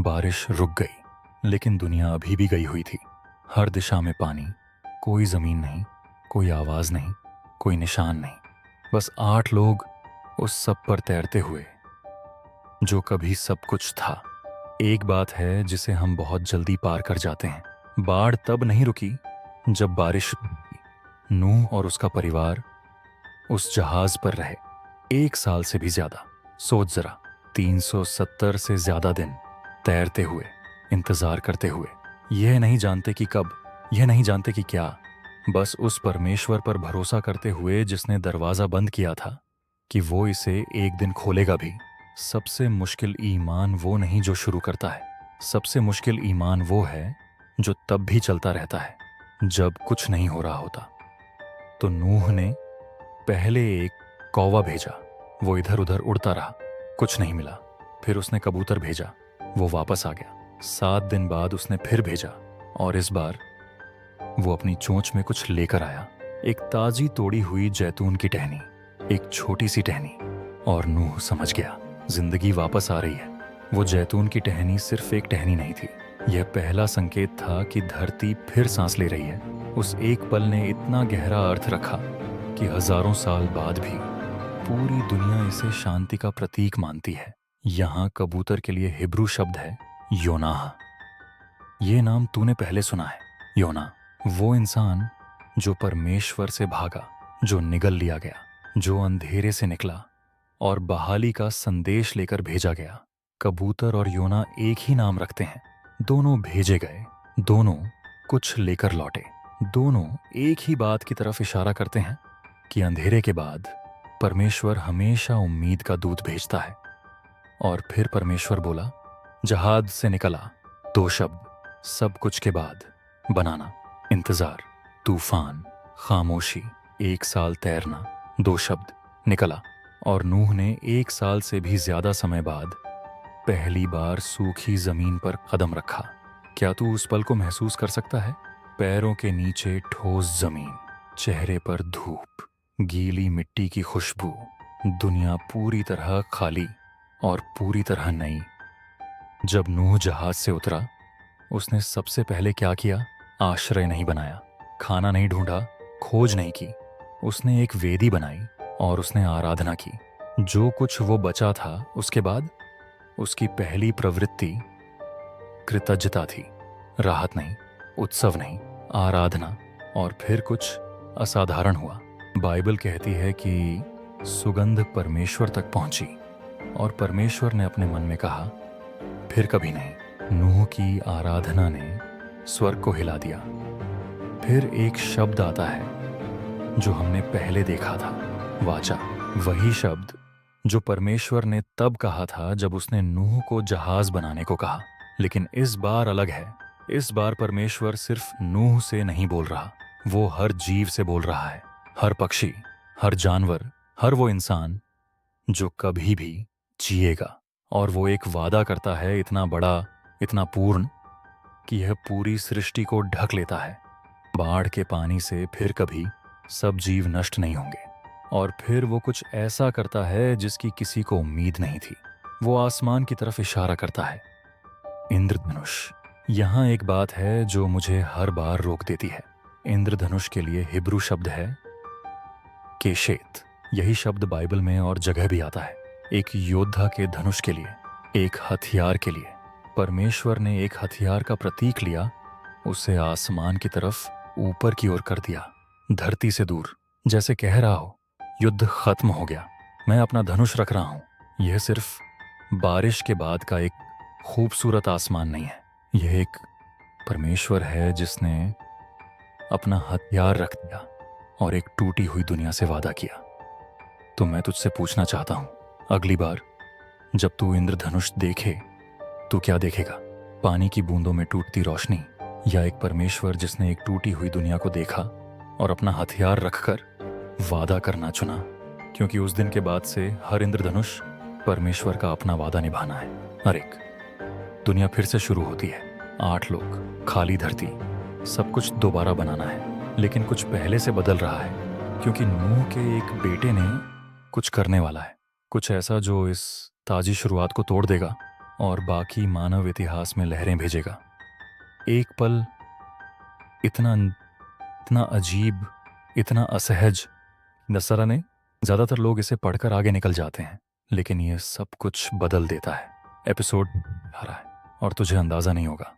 बारिश रुक गई, लेकिन दुनिया अभी भी गई हुई थी। हर दिशा में पानी, कोई जमीन नहीं, कोई आवाज नहीं, कोई निशान नहीं। बस 8 लोग उस सब पर तैरते हुए, जो कभी सब कुछ था। एक बात है जिसे हम बहुत जल्दी पार कर जाते हैं। बाढ़ तब नहीं रुकी जब बारिश रुकी। नूह और उसका परिवार उस जहाज पर रहे 1 साल से भी ज्यादा। सोच जरा, 370 से ज्यादा दिन तैरते हुए, इंतजार करते हुए, यह नहीं जानते कि कब, यह नहीं जानते कि क्या, बस उस परमेश्वर पर भरोसा करते हुए जिसने दरवाजा बंद किया था कि वो इसे एक दिन खोलेगा भी। सबसे मुश्किल ईमान वो नहीं जो शुरू करता है, सबसे मुश्किल ईमान वो है जो तब भी चलता रहता है जब कुछ नहीं हो रहा होता। तो नूह ने पहले एक कौवा भेजा, वो इधर उधर उड़ता रहा, कुछ नहीं मिला। फिर उसने कबूतर भेजा, वो वापस आ गया। 7 दिन बाद उसने फिर भेजा, और इस बार वो अपनी चोंच में कुछ लेकर आया। एक ताजी तोड़ी हुई जैतून की टहनी, एक छोटी सी टहनी। और नूह समझ गया, जिंदगी वापस आ रही है। वो जैतून की टहनी सिर्फ एक टहनी नहीं थी, यह पहला संकेत था कि धरती फिर सांस ले रही है। उस एक पल ने इतना गहरा अर्थ रखा कि हजारों साल बाद भी पूरी दुनिया इसे शांति का प्रतीक मानती है। यहाँ कबूतर के लिए हिब्रू शब्द है योनाह। ये नाम तूने पहले सुना है। योना, वो इंसान जो परमेश्वर से भागा, जो निगल लिया गया, जो अंधेरे से निकला और बहाली का संदेश लेकर भेजा गया। कबूतर और योना एक ही नाम रखते हैं। दोनों भेजे गए, दोनों कुछ लेकर लौटे, दोनों एक ही बात की तरफ इशारा करते हैं कि अंधेरे के बाद परमेश्वर हमेशा उम्मीद का दूत भेजता है। और फिर परमेश्वर बोला, जहाज से निकला। 2 शब्द, सब कुछ के बाद, बनाना, इंतजार, तूफान, खामोशी, 1 साल तैरना। 2 शब्द, निकला। और नूह ने 1 साल से भी ज्यादा समय बाद पहली बार सूखी जमीन पर कदम रखा। क्या तू उस पल को महसूस कर सकता है? पैरों के नीचे ठोस जमीन, चेहरे पर धूप, गीली मिट्टी की खुशबू, दुनिया पूरी तरह खाली और पूरी तरह नई। जब नूह जहाज से उतरा, उसने सबसे पहले क्या किया? आश्रय नहीं बनाया, खाना नहीं ढूंढा, खोज नहीं की। उसने एक वेदी बनाई और उसने आराधना की। जो कुछ वो बचा था, उसके बाद उसकी पहली प्रवृत्ति कृतज्ञता थी। राहत नहीं, उत्सव नहीं, आराधना। और फिर कुछ असाधारण हुआ। बाइबल कहती है कि सुगंध परमेश्वर तक पहुंची और परमेश्वर ने अपने मन में कहा, फिर कभी नहीं। नूह की आराधना ने स्वर्ग को हिला दिया। फिर एक शब्द आता है जो हमने पहले देखा था, वाचा। वही शब्द जो परमेश्वर ने तब कहा था जब उसने नूह को जहाज बनाने को कहा। लेकिन इस बार अलग है। इस बार परमेश्वर सिर्फ नूह से नहीं बोल रहा, वो हर जीव से बोल रहा है। हर पक्षी, हर जानवर, हर वो इंसान जो कभी भी जिएगा। और वो एक वादा करता है इतना बड़ा, इतना पूर्ण कि यह पूरी सृष्टि को ढक लेता है। बाढ़ के पानी से फिर कभी सब जीव नष्ट नहीं होंगे। और फिर वो कुछ ऐसा करता है जिसकी किसी को उम्मीद नहीं थी। वो आसमान की तरफ इशारा करता है, इंद्रधनुष। यहाँ एक बात है जो मुझे हर बार रोक देती है। इंद्रधनुष के लिए हिब्रू शब्द है केशेत। यही शब्द बाइबल में और जगह भी आता है। एक योद्धा के धनुष के लिए, एक हथियार के लिए। परमेश्वर ने एक हथियार का प्रतीक लिया, उसे आसमान की तरफ ऊपर की ओर कर दिया, धरती से दूर। जैसे कह रहा हो, युद्ध खत्म हो गया, मैं अपना धनुष रख रहा हूं। यह सिर्फ बारिश के बाद का एक खूबसूरत आसमान नहीं है, यह एक परमेश्वर है जिसने अपना हथियार रख दिया और एक टूटी हुई दुनिया से वादा किया। तो मैं तुझसे पूछना चाहता हूं, अगली बार जब तू इंद्रधनुष देखे तो क्या देखेगा? पानी की बूंदों में टूटती रोशनी, या एक परमेश्वर जिसने एक टूटी हुई दुनिया को देखा और अपना हथियार रखकर वादा करना चुना? क्योंकि उस दिन के बाद से हर इंद्रधनुष परमेश्वर का अपना वादा निभाना है। हर एक दुनिया फिर से शुरू होती है। 8 लोग, खाली धरती, सब कुछ दोबारा बनाना है। लेकिन कुछ पहले से बदल रहा है, क्योंकि नूह के एक बेटे ने कुछ करने वाला है, कुछ ऐसा जो इस ताजी शुरुआत को तोड़ देगा। और बाकी मानव इतिहास में लहरें भेजेगा। एक पल इतना इतना अजीब, इतना असहज। दशहरा ने ज्यादातर लोग इसे पढ़कर आगे निकल जाते हैं, लेकिन ये सब कुछ बदल देता है। एपिसोड आ रहा है और तुझे अंदाजा नहीं होगा।